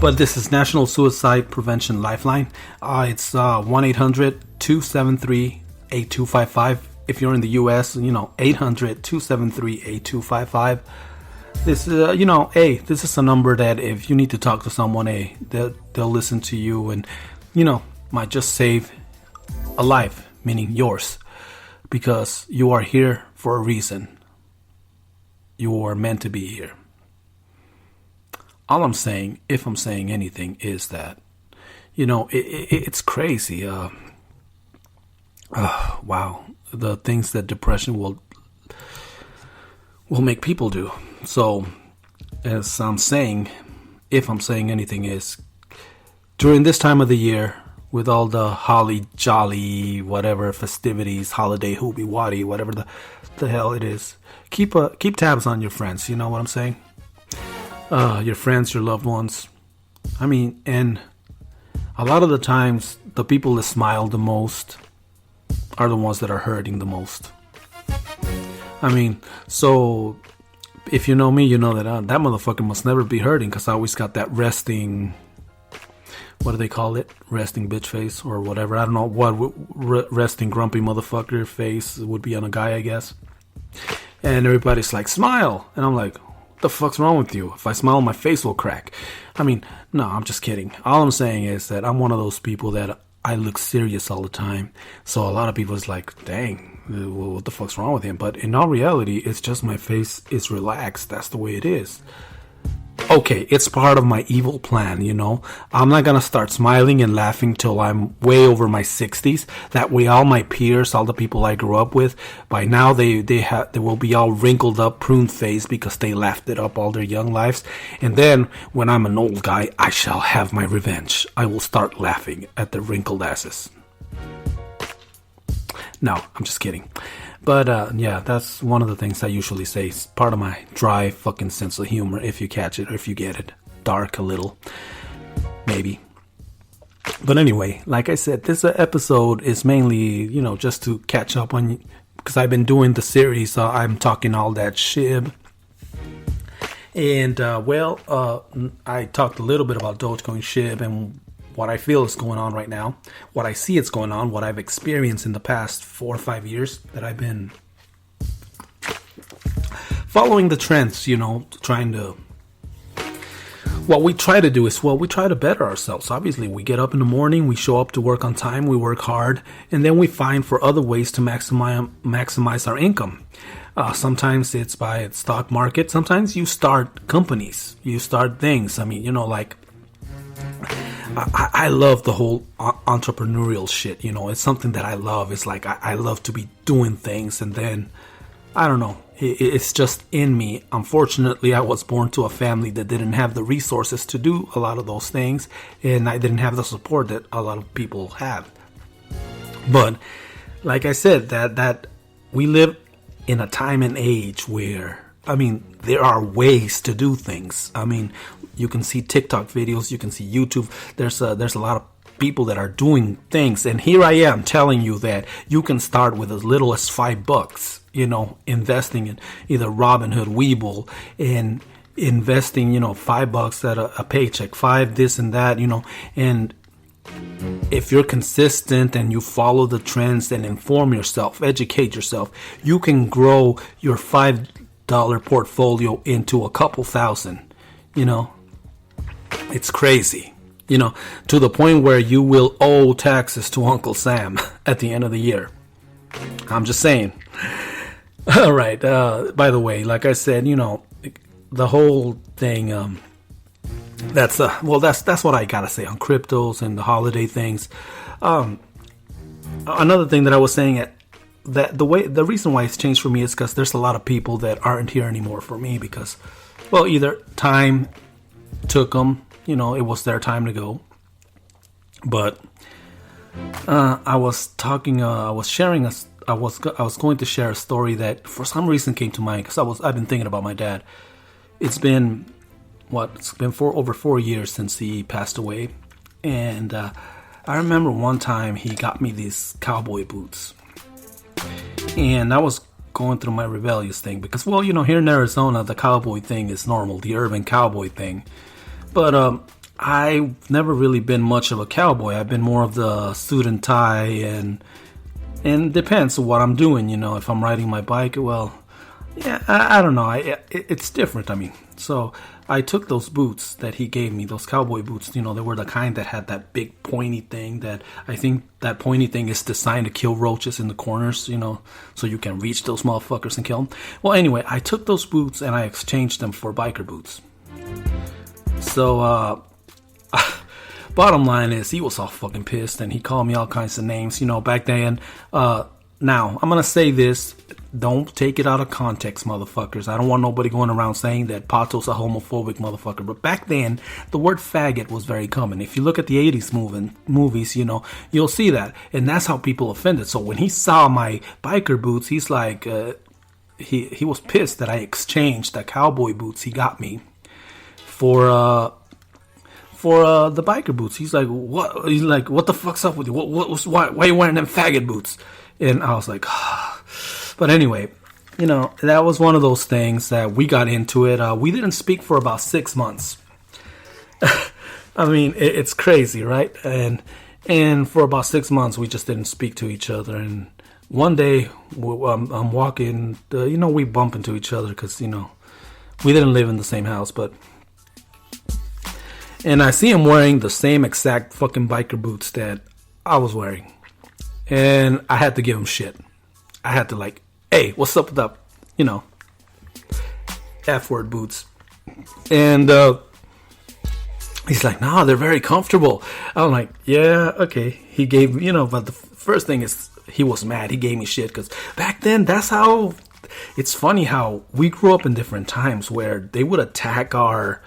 But this is National Suicide Prevention Lifeline. It's 1-800-273-8255. If you're in the U.S., 800-273-8255. This is, this is a number that if you need to talk to someone, they'll listen to you and, might just save a life, meaning yours, because you are here for a reason. You are meant to be here. All I'm saying, if I'm saying anything, is that, it's crazy. Wow. The things that depression will make people do. So, as I'm saying, if I'm saying anything, is during this time of the year, with all the holly jolly, whatever festivities, holiday hoopy waddy, whatever the hell it is, keep tabs on your friends. You know what I'm saying? Your friends, your loved ones. And a lot of the times, the people that smile the most are the ones that are hurting the most. So if you know me, you know that that motherfucker must never be hurting, because I always got that resting, what do they call it? Resting bitch face or whatever. I don't know what resting grumpy motherfucker face would be on a guy, I guess. And everybody's like, smile. And I'm like, what the fuck's wrong with you? If I smile, my face will crack. No, I'm just kidding. All I'm saying is that I'm one of those people that I look serious all the time. So a lot of people is like, dang, what the fuck's wrong with him? But in all reality, it's just my face is relaxed. That's the way it is. Okay, it's part of my evil plan, I'm not gonna start smiling and laughing till I'm way over my 60s. That way, all my peers, all the people I grew up with, by now they will be all wrinkled up, prune faced, because they laughed it up all their young lives. And then, when I'm an old guy, I shall have my revenge. I will start laughing at the wrinkled asses. No, I'm just kidding. But, that's one of the things I usually say. It's part of my dry fucking sense of humor, if you catch it, or if you get it. Dark a little. Maybe. But anyway, like I said, this episode is mainly, just to catch up on, because I've been doing the series, I'm talking all that Shib. And, I talked a little bit about Dogecoin, Shib, and what I feel is going on right now, what I see is going on, what I've experienced in the past 4 or 5 years that I've been following the trends, trying to, what we try to do is, we try to better ourselves. Obviously, we get up in the morning, we show up to work on time, we work hard, and then we find for other ways to maximize our income. Sometimes it's by stock market. Sometimes you start companies, you start things. I love the whole entrepreneurial shit, it's something that I love. It's like I love to be doing things, and then, I don't know, it's just in me. Unfortunately, I was born to a family that didn't have the resources to do a lot of those things, and I didn't have the support that a lot of people have. But, like I said, that we live in a time and age where, there are ways to do things. You can see TikTok videos, you can see YouTube. There's a lot of people that are doing things, and here I am telling you that you can start with as little as $5, investing in either Robinhood, Webull, and investing, $5 at a paycheck, 5 this and that, and if you're consistent and you follow the trends and inform yourself, educate yourself, you can grow your $5 portfolio into a couple thousand. It's crazy, to the point where you will owe taxes to Uncle Sam at the end of the year. I'm just saying. All right. By the way, like I said, the whole thing, that's what I gotta say on cryptos and the holiday things. Another thing that I was saying, that the reason why it's changed for me is because there's a lot of people that aren't here anymore for me, because, either time took them, it was their time to go. But I was going to share a story that for some reason came to mind, because I've been thinking about my dad. It's been over 4 years since he passed away, and I remember one time he got me these cowboy boots, and I was going through my rebellious thing, because here in Arizona the cowboy thing is normal, the urban cowboy thing. But I've never really been much of a cowboy. I've been more of the suit and tie, and it depends on what I'm doing. If I'm riding my bike, well, yeah, I don't know. It's different. I mean, so I took those boots that he gave me, those cowboy boots. They were the kind that had that big pointy thing. That I think that pointy thing is designed to kill roaches in the corners. So you can reach those motherfuckers and kill them. Well, anyway, I took those boots and I exchanged them for biker boots. So, bottom line is, he was all fucking pissed and he called me all kinds of names. Back then. Now, I'm gonna say this. Don't take it out of context, motherfuckers. I don't want nobody going around saying that Pato's a homophobic motherfucker. But back then, the word faggot was very common. If you look at the 80s movies, you'll see that. And that's how people offended. So when he saw my biker boots, he's like, he was pissed that I exchanged the cowboy boots he got me for the biker boots. He's like, what? He's like, what the fuck's up with you? Why are you wearing them faggot boots? And I was like, but anyway, that was one of those things that we got into it. We didn't speak for about 6 months. I mean, it's crazy, right? And for about 6 months, we just didn't speak to each other. And one day, I'm walking, we bump into each other because, we didn't live in the same house, and I see him wearing the same exact fucking biker boots that I was wearing. And I had to give him shit. I had to hey, what's up with that, F-word boots. And he's like, nah, they're very comfortable. I'm like, yeah, okay. He gave, but the first thing is, he was mad. He gave me shit because back then, that's how, it's funny how we grew up in different times where they would attack our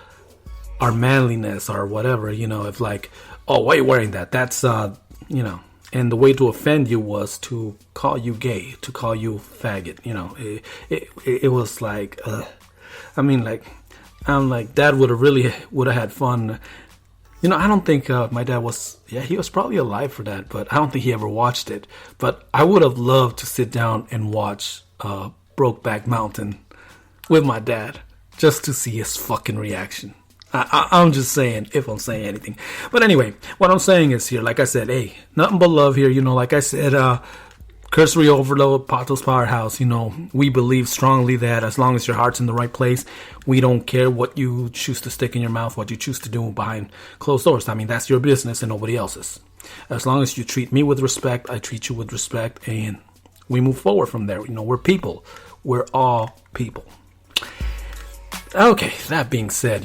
manliness or whatever, if oh, why are you wearing that? That's, and the way to offend you was to call you gay, to call you faggot. It was like, I'm like, Dad would have had fun. I don't think my dad was. Yeah, he was probably alive for that, but I don't think he ever watched it. But I would have loved to sit down and watch Brokeback Mountain with my dad just to see his fucking reaction. I'm just saying, if I'm saying anything. But anyway, what I'm saying is here, like I said, hey, nothing but love here. Like I said, Cursory Overload, Pato's Powerhouse, we believe strongly that as long as your heart's in the right place, we don't care what you choose to stick in your mouth, what you choose to do behind closed doors. I mean, that's your business and nobody else's. As long as you treat me with respect, I treat you with respect, and we move forward from there. We're people. We're all people. Okay, that being said,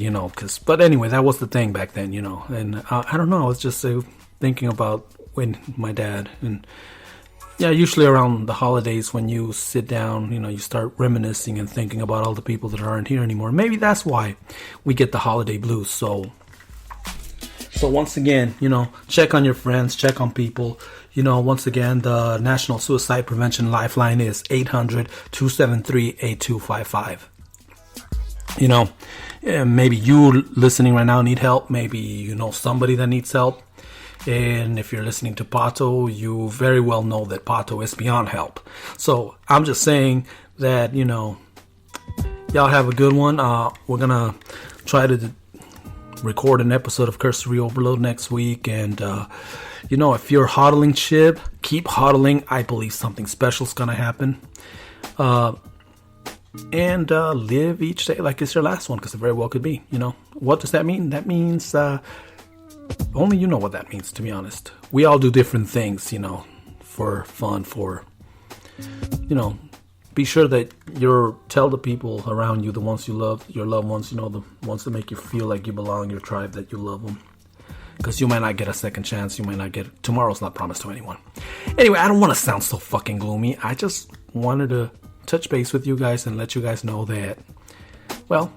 but anyway, that was the thing back then, and I don't know, I was just thinking about when my dad, and yeah, usually around the holidays when you sit down, you start reminiscing and thinking about all the people that aren't here anymore. Maybe that's why we get the holiday blues. So once again, check on your friends, check on people. Once again, the National Suicide Prevention Lifeline is 800-273-8255. Maybe you listening right now need help. Maybe you know somebody that needs help. And if you're listening to Pato, you very well know that Pato is beyond help. So I'm just saying that, y'all have a good one. We're going to try to record an episode of Cursory Overload next week. And, if you're hodling Shib, keep hodling. I believe something special is going to happen. And live each day like it's your last one, because it very well could be. What does that mean? That means only you know what that means, to be honest. We all do different things, for fun, be sure that tell the people around you, the ones you love, your loved ones, the ones that make you feel like you belong in your tribe, that you love them. Because you might not get a second chance. You might not get, tomorrow's not promised to anyone. Anyway, I don't want to sound so fucking gloomy. I just wanted to touch base with you guys and let you guys know that, well,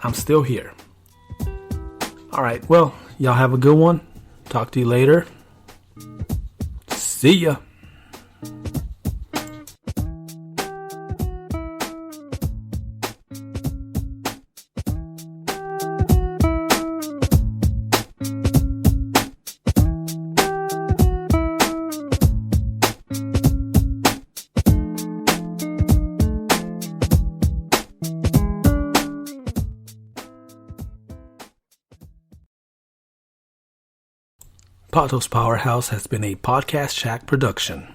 I'm still here. All right, well, y'all have a good one. Talk to you later. See ya. Patos Powerhouse has been a Podcast Shack production.